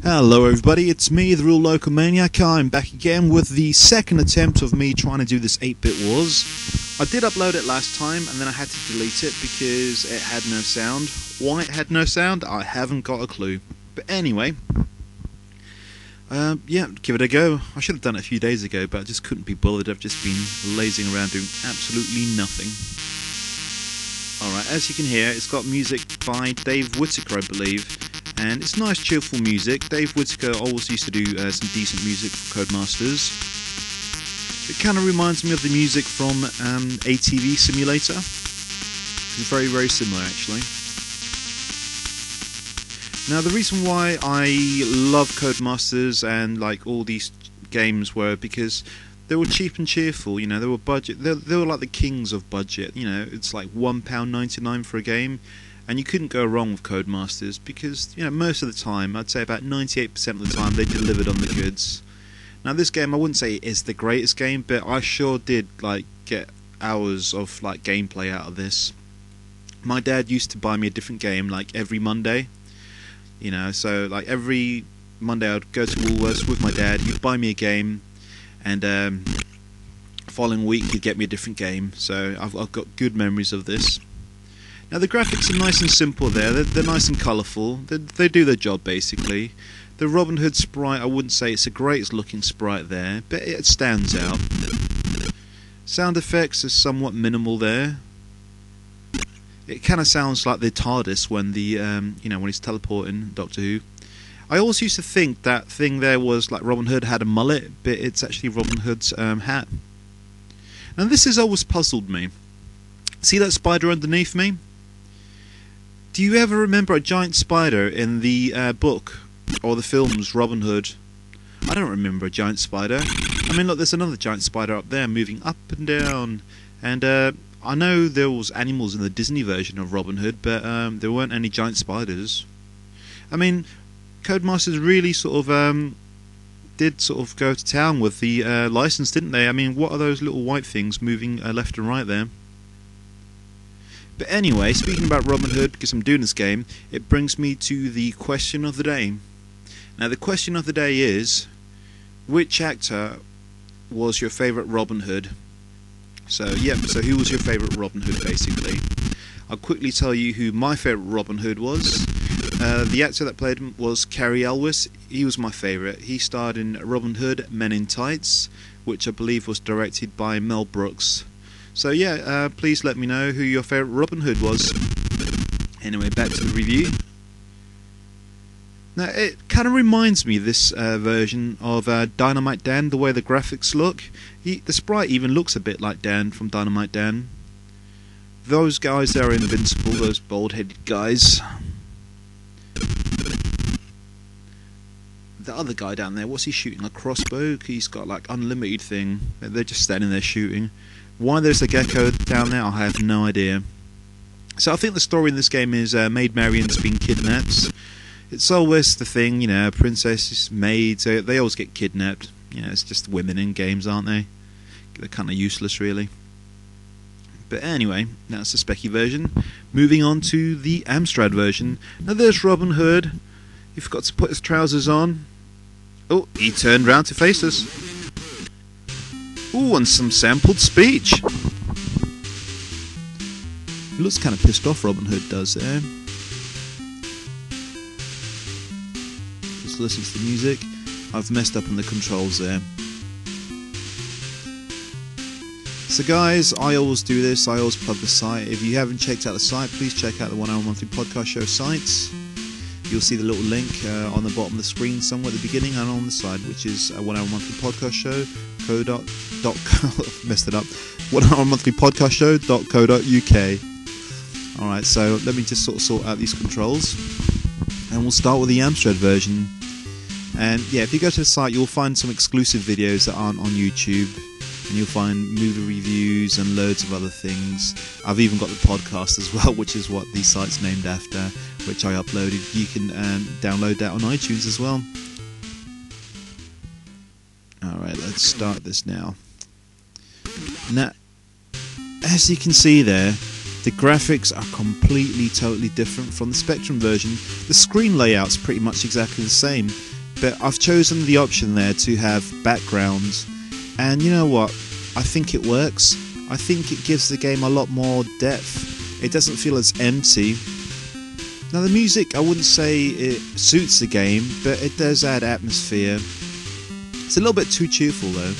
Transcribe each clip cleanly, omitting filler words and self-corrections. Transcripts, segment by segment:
Hello everybody, it's me, the Real Local Maniac. I'm back again with the second attempt of me trying to do this 8-Bit Wars. I did upload it last time and then I had to delete it because it had no sound. Why it had no sound, I haven't got a clue. But anyway, yeah, give it a go. I should have done it a few days ago, but I just couldn't be bothered. I've just been lazing around doing absolutely nothing. Alright, as you can hear, it's got music by Dave Whittaker, I believe. And it's nice, cheerful music. Dave Whittaker always used to do some decent music for Codemasters. It kind of reminds me of the music from ATV Simulator. It's very, very similar, actually. Now, the reason why I love Codemasters and like all these games were because they were cheap and cheerful. You know, they were budget. They were like the kings of budget. You know, it's like £1.99 for a game. And you couldn't go wrong with Codemasters because, you know, most of the time, I'd say about 98% of the time, they delivered on the goods. Now, this game, I wouldn't say it is the greatest game, but I sure did, like, get hours of, like, gameplay out of this. My dad used to buy me a different game, like, every Monday. You know, so, like, every Monday I'd go to Woolworths with my dad, he'd buy me a game, and following week he'd get me a different game. So, I've got good memories of this. Now the graphics are nice and simple there, they're nice and colourful, they do their job basically. The Robin Hood sprite, I wouldn't say it's the greatest looking sprite there, but it stands out. Sound effects are somewhat minimal there. It kind of sounds like the TARDIS when you know, when he's teleporting, Doctor Who. I always used to think that thing there was like Robin Hood had a mullet, but it's actually Robin Hood's hat. Now this has always puzzled me. See that spider underneath me? Do you ever remember a giant spider in the book or the films Robin Hood? I don't remember a giant spider. I mean, look, there's another giant spider up there moving up and down. And I know there was animals in the Disney version of Robin Hood, but there weren't any giant spiders. I mean, Codemasters really sort of did sort of go to town with the license, didn't they? I mean, what are those little white things moving left and right there? But anyway, speaking about Robin Hood, because I'm doing this game, it brings me to the question of the day. Now the question of the day is, which actor was your favourite Robin Hood? So yep, so who was your favourite Robin Hood basically? I'll quickly tell you who my favourite Robin Hood was. The actor that played him was Cary Elwes. He was my favourite. He starred in Robin Hood, Men in Tights, which I believe was directed by Mel Brooks. So yeah, please let me know who your favourite Robin Hood was. Anyway, back to the review. Now, it kind of reminds me, this version of Dynamite Dan, the way the graphics look. The sprite even looks a bit like Dan from Dynamite Dan. Those guys there are invincible, those bald-headed guys. The other guy down there, what's he shooting? A crossbow? He's got like unlimited thing. They're just standing there shooting. Why there's a gecko down there, I have no idea. So I think the story in this game is Maid Marian's been kidnapped. It's always the thing, you know, princesses, maids, they always get kidnapped. You know, it's just women in games, aren't they? They're kind of useless, really. But anyway, that's the Specky version. Moving on to the Amstrad version. Now there's Robin Hood. He forgot to put his trousers on. Oh, he turned round to face us. Ooh, and some sampled speech. He looks kind of pissed off, Robin Hood does there. Just listen to the music. I've messed up on the controls there. So guys, I always do this, I always plug the site. If you haven't checked out the site, please check out the 1 Hour Monthly Podcast Show site. You'll see the little link on the bottom of the screen somewhere at the beginning and on the side, which is 1 Hour Monthly Podcast Show. Messed it up. 1 Hour Monthly Podcast Show.co.uk. Alright, so let me just sort out these controls. And we'll start with the Amstrad version. And yeah, if you go to the site, you'll find some exclusive videos that aren't on YouTube. And you'll find movie reviews and loads of other things. I've even got the podcast as well, which is what the site's named after, which I uploaded. You can download that on iTunes as well. Alright, let's start this now. Now, as you can see there, the graphics are completely, totally different from the Spectrum version. The screen layout's pretty much exactly the same. but I've chosen the option there to have backgrounds, and you know what? I think it works. I think it gives the game a lot more depth. It doesn't feel as empty. Now the music, I wouldn't say it suits the game, but it does add atmosphere. It's a little bit too cheerful though.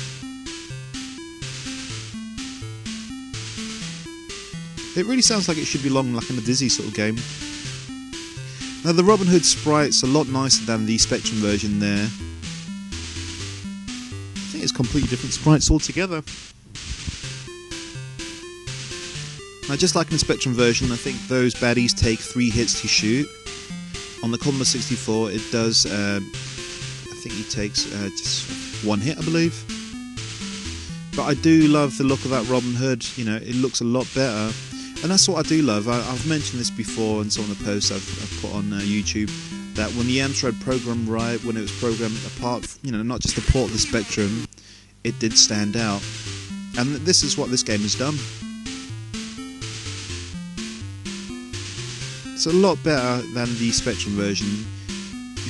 It really sounds like it should belong like in a Disney sort of game. Now the Robin Hood sprite's a lot nicer than the Spectrum version there. I think it's completely different sprites altogether. Now just like in the Spectrum version, I think those baddies take 3 hits to shoot. On the Commodore 64 it does, I think he takes just 1 hit I believe. But I do love the look of that Robin Hood, you know, it looks a lot better. And that's what I do love. I've mentioned this before in some of the posts I've put on YouTube, that when the Amstrad programmed right, when it was programmed apart, you know, not just the port of the Spectrum, it did stand out. And this is what this game has done. It's a lot better than the Spectrum version.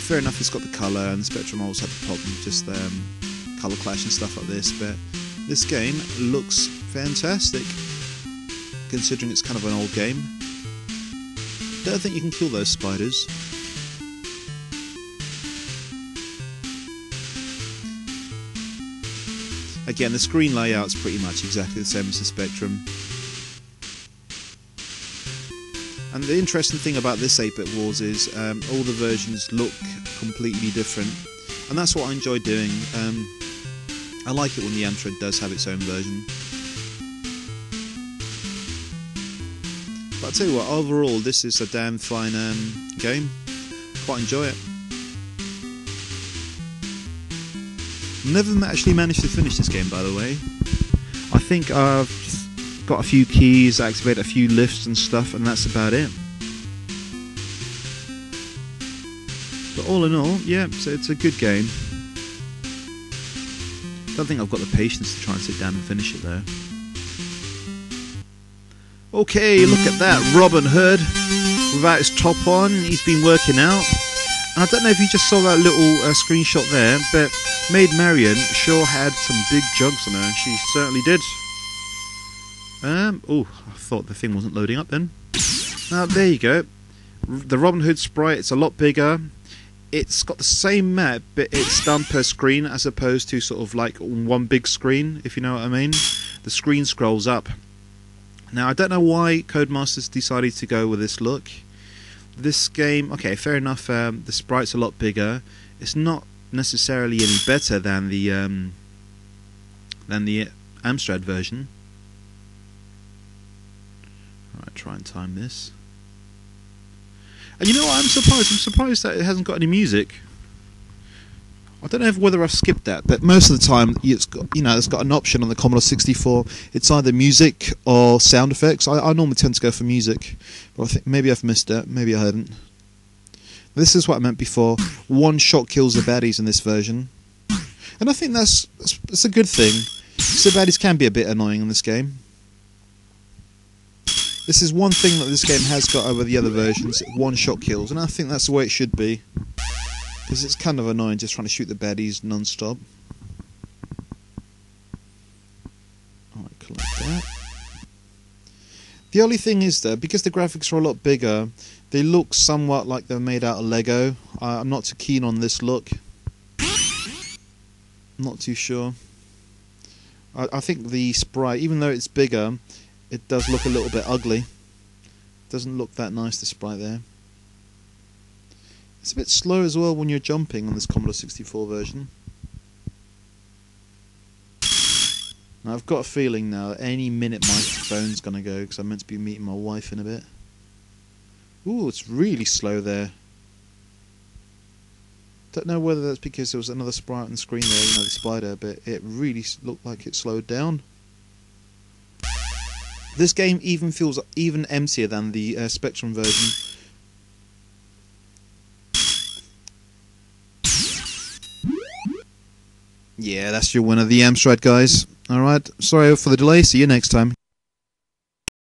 Fair enough, it's got the colour, and the Spectrum also had the problem with just colour clash and stuff like this, but this game looks fantastic, considering it's kind of an old game. Don't think you can kill those spiders. Again, the screen layout's pretty much exactly the same as the Spectrum. And the interesting thing about this 8-bit Wars is all the versions look completely different, and that's what I enjoy doing. I like it when the Amstrad does have its own version. But I'll tell you what, overall this is a damn fine game. Quite enjoy it. Never actually managed to finish this game, by the way. I think I've got a few keys, activate a few lifts and stuff, and that's about it. But all in all, yeah, so it's a good game. Don't think I've got the patience to try and sit down and finish it though. Okay, look at that, Robin Hood without his top on. He's been working out. And I don't know if you just saw that little screenshot there, but Maid Marian sure had some big jugs on her. She certainly did. Oh, I thought the thing wasn't loading up then. Now there you go. The Robin Hood sprite, it's a lot bigger. It's got the same map, but it's done per screen as opposed to sort of like one big screen, if you know what I mean. The screen scrolls up. Now I don't know why Codemasters decided to go with this look. This game, okay, fair enough, the sprite's a lot bigger. It's not necessarily any better than the Amstrad version. Alright, try and time this. And you know what, I'm surprised that it hasn't got any music. I don't know whether I've skipped that, but most of the time it's got, you know, it's got an option on the Commodore 64. It's either music or sound effects. I normally tend to go for music, but I think maybe I've missed it, maybe I hadn't. This is what I meant before. One shot kills the baddies in this version, and I think that's a good thing. So baddies can be a bit annoying in this game. This is one thing that this game has got over the other versions, one-shot kills, and I think that's the way it should be. Because it's kind of annoying just trying to shoot the baddies non-stop. Alright, collect that. The only thing is though, because the graphics are a lot bigger, they look somewhat like they're made out of Lego. I'm not too keen on this look. Not too sure. I think the sprite, even though it's bigger, it does look a little bit ugly. Doesn't look that nice, the sprite there. It's a bit slow as well when you're jumping on this Commodore 64 version. Now I've got a feeling now that any minute my phone's gonna go because I'm meant to be meeting my wife in a bit. Ooh, it's really slow there. Don't know whether that's because there was another sprite on the screen there, you know, the spider, but it really looked like it slowed down. This game even feels even emptier than the Spectrum version. Yeah, that's your winner, the Amstrad, guys. Alright, sorry for the delay, see you next time.